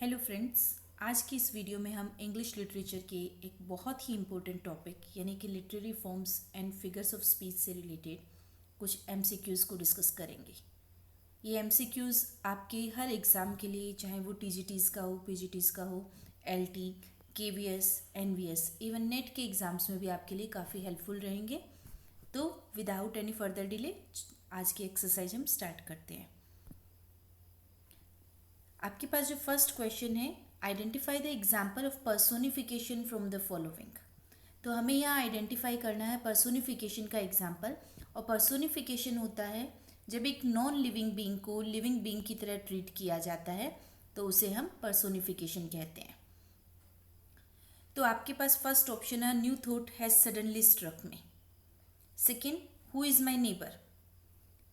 Hello friends, आज की इस वीडियो में हम इंग्लिश लिटरेचर के एक बहुत ही इम्पोर्टेंट टॉपिक यानी कि literary forms and figures of speech से रिलेटेड कुछ एमसीक्यूज़ को डिस्कस करेंगे। ये एमसीक्यूज़ आपके हर एग्ज़ाम के लिए, चाहे वो टीजीटीज़ का हो, पीजीटीज़ का हो, LT, KVS, NVS, even NET के एग्ज़ाम्स में भी आपके लिए काफ़ी हेल्पफुल रहेंगे। तो विदाउट एनी फर्दर डिले आज की एक्सरसाइज हम स्टार्ट करते हैं। आपके पास जो फर्स्ट क्वेश्चन है, identify the example of personification from the following. तो हमें यहाँ आइडेंटिफाई करना है पर्सोनिफिकेशन का एग्जाम्पल। और पर्सोनिफिकेशन होता है जब एक नॉन लिविंग बीइंग को लिविंग बीइंग की तरह ट्रीट किया जाता है, तो उसे हम पर्सोनिफिकेशन कहते हैं। तो आपके पास फर्स्ट ऑप्शन है, new thought has suddenly struck me. Second, who is my neighbour.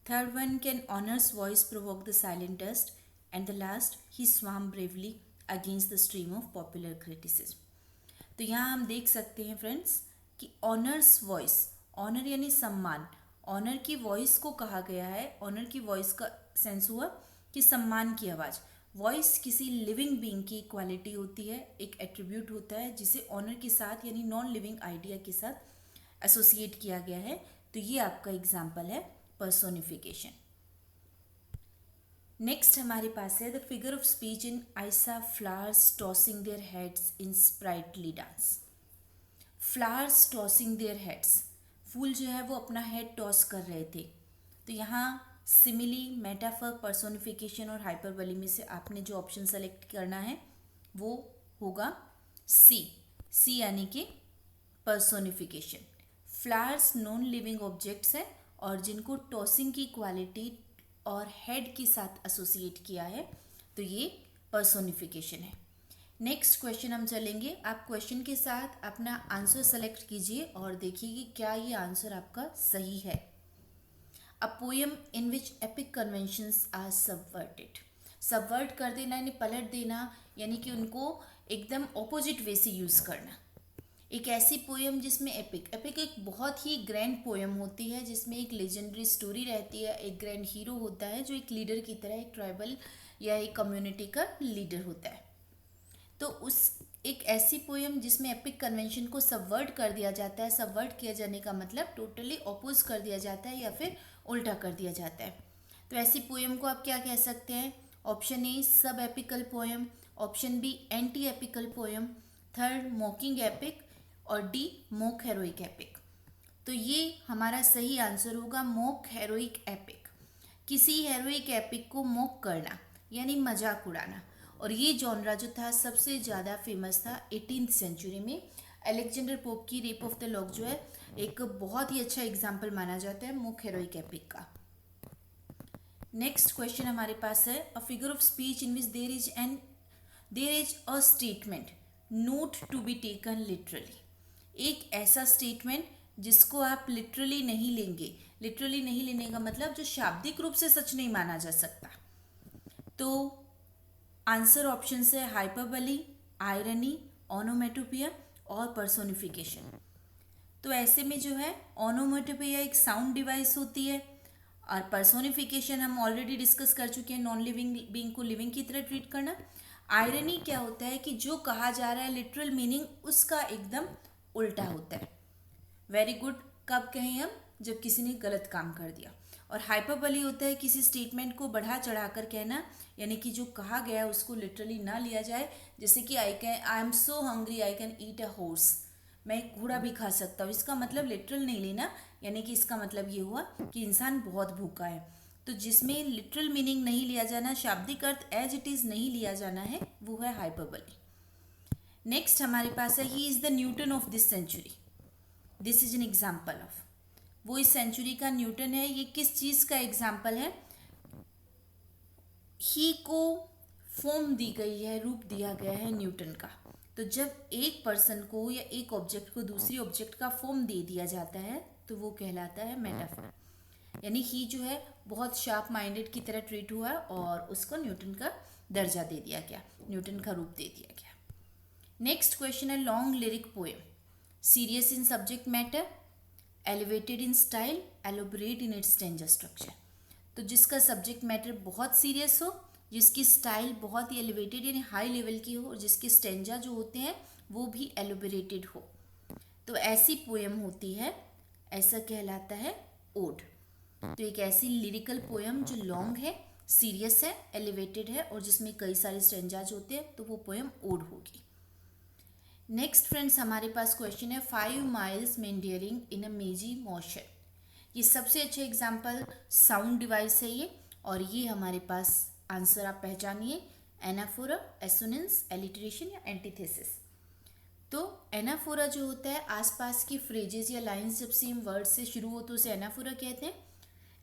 Third one, can Honor's voice provoke the silent dust? And the last, he swam bravely against the stream of popular criticism. तो यहाँ हम देख सकते हैं friends कि honours voice, honour यानी सम्मान, honour की वॉइस को कहा गया है। ऑनर की वॉइस का सेंस हुआ कि सम्मान की आवाज़। वॉइस किसी लिविंग बीइंग की क्वालिटी होती है, एक एट्रीब्यूट होता है जिसे ऑनर के साथ यानी नॉन लिविंग आइडिया के साथ एसोसिएट किया गया है। तो ये आपका एग्जाम्पल है पर्सोनिफिकेशन। नेक्स्ट हमारे पास है the figure of speech in I saw flowers tossing their heads in sprightly dance. Flowers tossing their heads, फूल जो है वो अपना हेड टॉस कर रहे थे। तो यहाँ सिमिली, मेटाफर, पर्सोनिफिकेशन और हाइपरबोली में से आपने जो ऑप्शन सेलेक्ट करना है वो होगा सी। सी यानी कि personification. Flowers non living objects हैं और जिनको टॉसिंग की क्वालिटी और हेड के साथ एसोसिएट किया है, तो ये पर्सोनिफिकेशन है। नेक्स्ट क्वेश्चन हम चलेंगे। आप क्वेश्चन के साथ अपना आंसर सेलेक्ट कीजिए और देखिए कि क्या ये आंसर आपका सही है। A poem in which epic conventions are subverted. Subvert कर देना यानी पलट देना, यानी कि उनको एकदम ऑपोजिट वे से यूज़ करना। एक ऐसी पोएम जिसमें एपिक एक बहुत ही ग्रैंड पोएम होती है जिसमें एक लेजेंडरी स्टोरी रहती है, एक ग्रैंड हीरो होता है जो एक लीडर की तरह एक ट्राइबल या एक कम्युनिटी का लीडर होता है। तो उस एक ऐसी पोएम जिसमें एपिक कन्वेंशन को सबवर्ट कर दिया जाता है। सबवर्ट किया जाने का मतलब टोटली ऑपोज कर दिया जाता है या फिर उल्टा कर दिया जाता है। तो ऐसी पोएम को आप क्या कह सकते हैं? Option A sub epical poem, option B anti epical poem, third mocking epic और डी मोक हेरोइक एपिक। तो ये हमारा सही आंसर होगा मोक हेरोइक एपिक। किसी हेरोइक एपिक को मोक करना यानी मजाक उड़ाना। और ये जॉनरा जो था सबसे ज़्यादा फेमस था 18th सेंचुरी में। अलेक्जेंडर पोप की रेप ऑफ द लॉक जो है एक बहुत ही अच्छा एग्जाम्पल माना जाता है मोक हेरोइक एपिक का। नेक्स्ट क्वेश्चन हमारे पास है, a figure of speech in which there is a statement not to be taken literally. एक ऐसा स्टेटमेंट जिसको आप लिटरली नहीं लेंगे। लिटरली नहीं लेने का मतलब जो शाब्दिक रूप से सच नहीं माना जा सकता। तो आंसर ऑप्शन है हाइपरबली, आयरनी, ओनोमेटोपिया और पर्सोनिफिकेशन। तो ऐसे में जो है ओनोमेटोपिया एक साउंड डिवाइस होती है और पर्सोनिफिकेशन हम ऑलरेडी डिस्कस कर चुके हैं, नॉन लिविंग बीइंग को लिविंग की तरह ट्रीट करना। आयरनी क्या होता है कि जो कहा जा रहा है लिटरल मीनिंग उसका एकदम उल्टा होता है। वेरी गुड कब कहें हम? जब किसी ने गलत काम कर दिया। और हाइपरबली होता है किसी स्टेटमेंट को बढ़ा चढ़ाकर कहना, यानी कि जो कहा गया है उसको लिटरली ना लिया जाए। जैसे कि I am so hungry I can eat a horse, मैं एक घोड़ा भी खा सकता हूँ। इसका मतलब लिटरल नहीं लेना, यानी कि इसका मतलब ये हुआ कि इंसान बहुत भूखा है। तो जिसमें लिटरल मीनिंग नहीं लिया जाना, शाब्दिक अर्थ एज इट इज़ नहीं लिया जाना है, वो है हाइपरबली। नेक्स्ट हमारे पास है, he is the Newton of this century. This is an example of, वो इस सेंचुरी का न्यूटन है। ये किस चीज़ का एग्जाम्पल है? ही को फॉर्म दी गई है, रूप दिया गया है न्यूटन का। तो जब एक पर्सन को या एक ऑब्जेक्ट को दूसरी ऑब्जेक्ट का फॉर्म दे दिया जाता है तो वो कहलाता है मेटाफर। यानी ही जो है बहुत शार्प माइंडेड की तरह ट्रीट हुआ और उसको न्यूटन का दर्जा दे दिया गया, न्यूटन का रूप दे दिया गया। नेक्स्ट क्वेश्चन है, long lyric poem, serious in subject matter, elevated in style, elaborate in its स्टेंजर structure. तो जिसका सब्जेक्ट मैटर बहुत सीरियस हो जिसकी स्टाइल बहुत ही एलिवेटेड यानी हाई लेवल की हो और जिसके स्टेंजा जो होते हैं वो भी एलिबरेटेड हो, तो ऐसी पोएम होती है, ऐसा कहलाता है ओड। तो एक ऐसी लिरिकल पोएम जो लॉन्ग है, सीरियस है, एलिवेटेड है और जिसमें कई सारे स्टेंजाज होते हैं, तो वो पोएम ओड होगी। नेक्स्ट फ्रेंड्स हमारे पास क्वेश्चन है 5 miles मेंडेरिंग इन अ मेजी मोशन। ये सबसे अच्छा एग्जाम्पल साउंड डिवाइस है ये, और ये हमारे पास आंसर आप पहचानिए, एनाफोरा, एसोनेंस, एलिटरेशन या एंटीथेसिस। तो एनाफोरा जो होता है आसपास की फ्रेजेस या लाइंस जब सेम वर्ड से शुरू हो तो उसे एनाफोरा कहते हैं।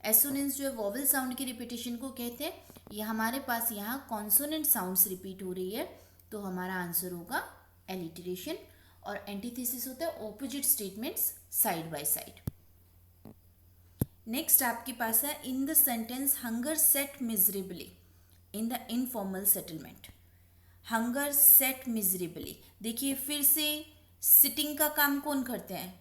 एसोनेंस जो है वॉवल साउंड की रिपीटेशन को कहते हैं। ये हमारे पास यहाँ कॉन्सोनेंट साउंड्स रिपीट हो रही है, तो हमारा आंसर होगा एलिटरेशन। और एंटीथेसिस होता है opposite statements side by side. Next आपके पास है in the sentence hunger set miserably in the informal settlement. Hunger set miserably, देखिए फिर से सिटिंग का काम कौन करते हैं?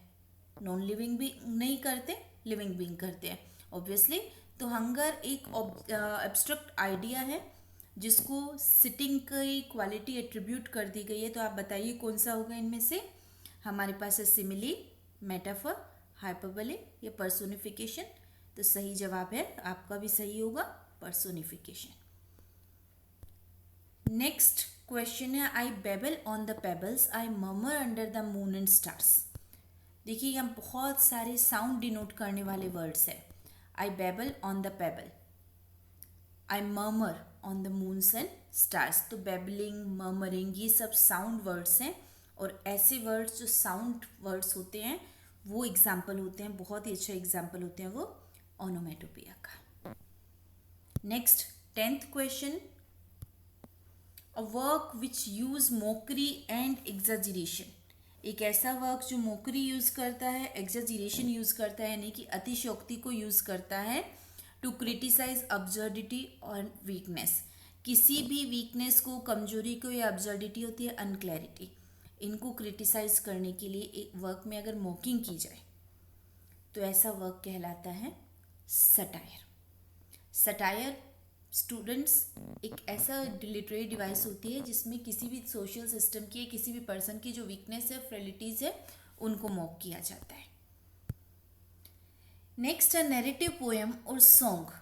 नॉन लिविंग भी नहीं करते, लिविंग बीइंग करते हैं ऑब्वियसली। तो हंगर एक एब्स्ट्रैक्ट आइडिया है जिसको सिटिंग की क्वालिटी एट्रीब्यूट कर दी गई है। तो आप बताइए कौन सा होगा इनमें से? हमारे पास है सिमिली, मेटाफर, हाइपरबोले या पर्सोनिफिकेशन। तो सही जवाब है, आपका भी सही होगा, पर्सोनिफिकेशन। नेक्स्ट क्वेश्चन है I babble on the pebbles, I murmur under the moon and stars. देखिए यहाँ बहुत सारे साउंड डिनोट करने वाले वर्ड्स है। I babble on the payable, I murmur on the moons and stars. तो बेबलिंग, मर्मरिंग ये सब साउंड वर्ड्स हैं, और ऐसे वर्ड्स जो साउंड वर्ड्स होते हैं वो एग्जाम्पल होते हैं, बहुत ही अच्छे एग्जाम्पल होते हैं वो ओनोमेटोपिया का। Next 10th question, a work which use mockery and exaggeration. एक ऐसा वर्क जो मोकरी यूज करता है, एग्जाजिरेशन यूज करता है, यानी कि अतिशयोक्ति को यूज करता है टू क्रिटिसाइज अब्सर्डिटी और वीकनेस। किसी भी वीकनेस को, कमजोरी को, या अब्सर्डिटी होती है अनक्लैरिटी, इनको क्रिटिसाइज करने के लिए एक वर्क में अगर मॉकिंग की जाए तो ऐसा वर्क कहलाता है सटायर। सटायर स्टूडेंट्स एक ऐसा लिटरेरी डिवाइस होती है जिसमें किसी भी सोशल सिस्टम की, किसी भी पर्सन की जो वीकनेस है, फ्रेलिटीज है, उनको मॉक किया जाता है। नेक्स्ट है नैरेटिव पोएम और सॉन्ग।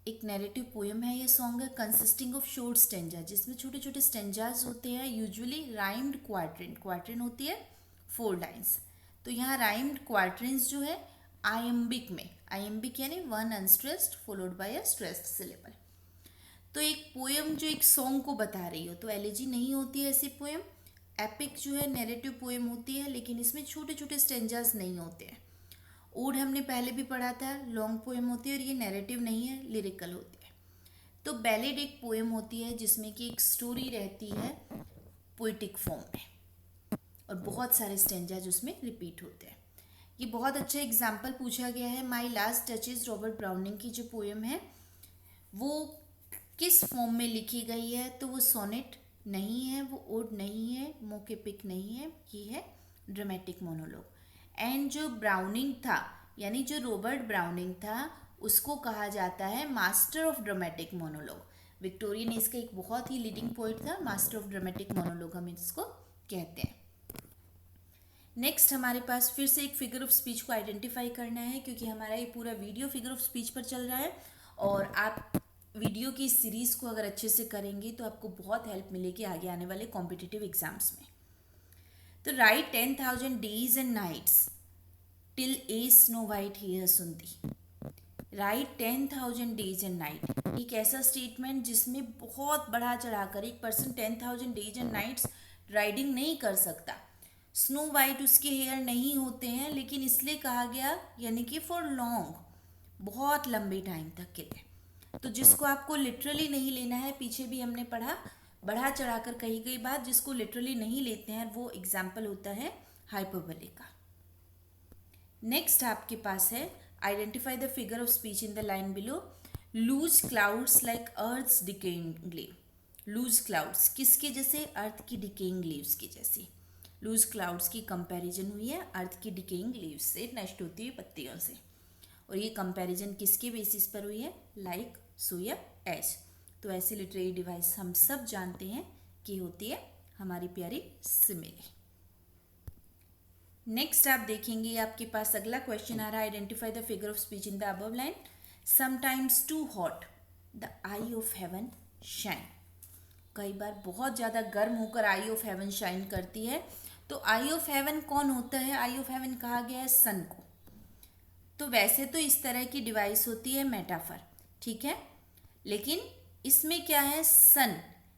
एक नैरेटिव पोएम है, ये सॉन्ग है, कंसिस्टिंग ऑफ शॉर्ट स्टेंजा, जिसमें छोटे छोटे स्टेंजाज होते हैं, यूजुअली राइम्ड क्वार्टरिन। क्वार्टरिन होती है 4 लाइन्स। तो यहाँ राइम्ड क्वार्टरिन्स जो है आयम्बिक में, आयम्बिक यानी one unstressed followed by a stressed syllable. तो एक पोएम जो एक सॉन्ग को बता रही हो तो एलिजी नहीं होती है ऐसी पोएम। एपिक जो है नैरेटिव पोएम होती है, लेकिन इसमें छोटे छोटे स्टेंजाज नहीं होते हैं। ओड हमने पहले भी पढ़ा था, लॉन्ग पोएम होती है, और ये नैरेटिव नहीं है, लिरिकल होती है। तो बैलेड एक पोएम होती है जिसमें कि एक स्टोरी रहती है पोइटिक फॉर्म में, और बहुत सारे स्टेंजाज उसमें रिपीट होते हैं। ये बहुत अच्छा एग्जाम्पल पूछा गया है, my last touches Robert browning की जो पोएम है वो किस फॉर्म में लिखी गई है? तो वो सोनेट नहीं है, वो ओड नहीं है, मोकेपिक नहीं है, ये है ड्रामेटिक मोनोलॉग। एंड जो ब्राउनिंग था, यानी जो रॉबर्ट ब्राउनिंग था, उसको कहा जाता है master of dramatic monologue. Victorian age का एक बहुत ही लीडिंग पोइट था, मास्टर ऑफ ड्रामेटिक मोनोलॉग हम इसको कहते हैं। नेक्स्ट हमारे पास फिर से एक फिगर ऑफ स्पीच को आइडेंटिफाई करना है, क्योंकि हमारा ये पूरा वीडियो फिगर ऑफ स्पीच पर चल रहा है, और आप वीडियो की सीरीज़ को अगर अच्छे से करेंगे तो आपको बहुत हेल्प मिलेगी आगे आने वाले कॉम्पिटिटिव एग्जाम्स में। तो right 10,000 days and nights till a snow white hair सुनती। राइट 10,000 days and night एक ऐसा स्टेटमेंट जिसमें बहुत बढ़ा चढ़ाकर एक person 10,000 days and nights riding नहीं कर सकता। स्नो वाइट उसके हेयर नहीं होते हैं, लेकिन इसलिए कहा गया यानी कि फॉर लॉन्ग, बहुत लंबे टाइम तक के लिए। तो जिसको आपको लिटरली नहीं लेना है, पीछे भी हमने पढ़ा, बढ़ा चढ़ाकर कही गई बात जिसको लिटरली नहीं लेते हैं, वो एग्जाम्पल होता है हाइपरबोले का। नेक्स्ट आपके पास है identify the figure of speech in the line below. Loose clouds like earth's decaying leave. Loose clouds किसके जैसे? अर्थ की डिकेइंग लीव्स की जैसी। लूज क्लाउड्स की कंपैरिजन हुई है अर्थ की डिकेइंग लीव्स से, नष्ट होती हुई पत्तियों से। और ये कंपैरिजन किसके बेसिस पर हुई है? लाइक, सो या एज। तो ऐसी लिटरेरी डिवाइस हम सब जानते हैं कि होती है हमारी प्यारी सिमिली। नेक्स्ट आप देखेंगे आपके पास अगला क्वेश्चन आ रहा है, identify the figure of speech in the above line. Sometimes too hot the eye of heaven shine. कई बार बहुत ज़्यादा गर्म होकर आई ऑफ हेवन शाइन करती है। तो आई ऑफ हेवन कौन होता है? आई ऑफ हेवन कहा गया है सन को। तो वैसे तो इस तरह की डिवाइस होती है मेटाफर, ठीक है, लेकिन इसमें क्या है, सन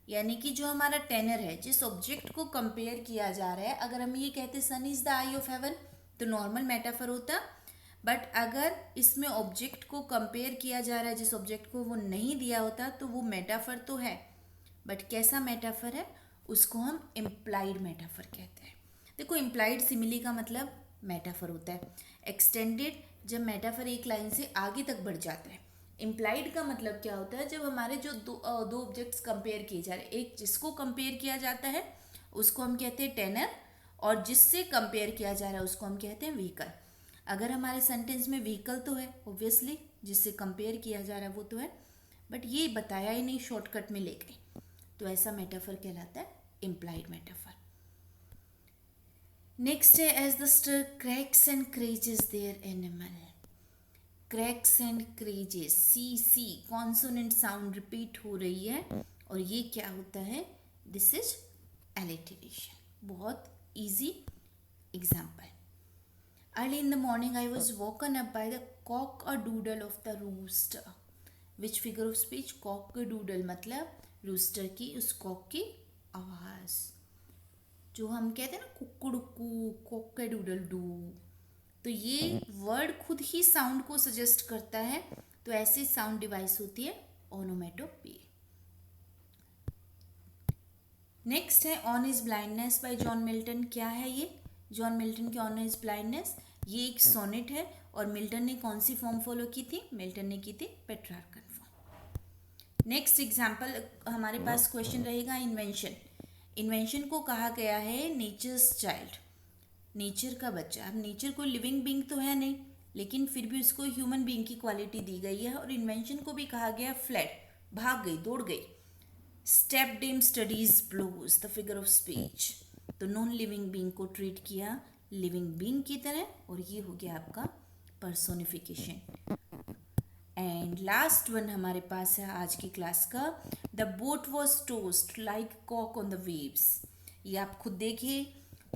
यानी कि जो हमारा टेनर है, जिस ऑब्जेक्ट को कंपेयर किया जा रहा है, अगर हम ये कहते sun is the eye of heaven तो नॉर्मल मेटाफर होता। बट अगर इसमें ऑब्जेक्ट को कंपेयर किया जा रहा है जिस ऑब्जेक्ट को, वो नहीं दिया होता तो वो मेटाफर तो है, बट कैसा मेटाफर है, उसको हम इम्प्लाइड मेटाफर कहते हैं। देखो, इम्प्लाइड सिमिली का मतलब मेटाफर होता है। एक्सटेंडेड जब मेटाफर एक लाइन से आगे तक बढ़ जाता है। इम्प्लाइड का मतलब क्या होता है, जब हमारे जो दो ऑब्जेक्ट्स कंपेयर किए जा रहे हैं, एक जिसको कंपेयर किया जाता है उसको हम कहते हैं टेनर, और जिससे कंपेयर किया जा रहा है उसको हम कहते हैं व्हीकल। अगर हमारे सेंटेंस में व्हीकल तो है ऑब्वियसली, जिससे कंपेयर किया जा रहा है वो तो है, बट ये बताया ही नहीं, शॉर्टकट में ले गए, तो ऐसा मेटाफर कहलाता है इम्प्लाइड मेटाफर। नेक्स्ट है, as the stir cracks and crazes their enamel. Cracks and crazes, c consonant sound repeat हो रही है, और ये क्या होता है, दिस इज एलिटरेशन। बहुत easy example. Early in the morning I was woken up by the cock a doodle of the rooster. Which figure of speech? Cock a doodle मतलब रूस्टर की, उस कॉक की आवाज़, जो हम कहते हैं ना कुकुड़कू, कॉक अ डूडल डू। तो ये वर्ड खुद ही साउंड को सजेस्ट करता है, तो ऐसी साउंड डिवाइस होती है ओनोमेटोपी। नेक्स्ट है on his blindness bye John Milton. क्या है ये? जॉन मिल्टन के ऑन हिज ब्लाइंडनेस, ये एक सोनेट है, और मिल्टन ने कौन सी फॉर्म फॉलो की थी? मिल्टन ने की थी पेट्रार्कन फॉर्म। नेक्स्ट एग्जाम्पल हमारे पास क्वेश्चन रहेगा इन्वेंशन। इन्वेंशन को कहा गया है नेचर्स चाइल्ड, नेचर का बच्चा। अब नेचर कोई लिविंग बीइंग तो है नहीं, लेकिन फिर भी उसको ह्यूमन बीइंग की क्वालिटी दी गई है। और इन्वेंशन को भी कहा गया फ्लैट, भाग गई, दौड़ गई। Stepped in studies blues the figure of speech, तो नॉन लिविंग बीइंग को ट्रीट किया लिविंग बीइंग की तरह, और ये हो गया आपका पर्सोनिफिकेशन। एंड लास्ट वन हमारे पास है आज की क्लास का, the boat was tossed like कॉक ऑन द वेव्स। ये आप खुद देखिए,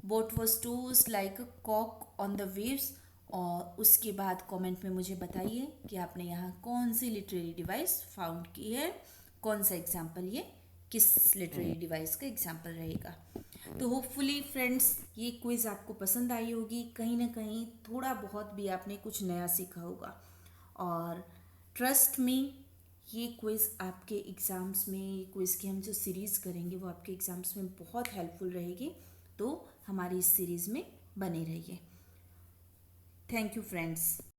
boat was tossed like a कॉक ऑन द वेव्स, और उसके बाद कमेंट में मुझे बताइए कि आपने यहाँ कौन सी लिटरेरी डिवाइस फाउंड की है, कौन सा एग्जाम्पल ये किस लिटरेरी डिवाइस का एग्जाम्पल रहेगा। तो होपफुली फ्रेंड्स ये क्विज़ आपको पसंद आई होगी, कहीं ना कहीं थोड़ा बहुत भी आपने कुछ नया सीखा होगा, और ट्रस्ट मी ये क्विज़ आपके एग्ज़ाम्स में, क्विज़ की हम जो सीरीज़ करेंगे वो आपके एग्ज़ाम्स में बहुत हेल्पफुल रहेगी। तो हमारी इस सीरीज़ में बने रहिए। Thank you friends.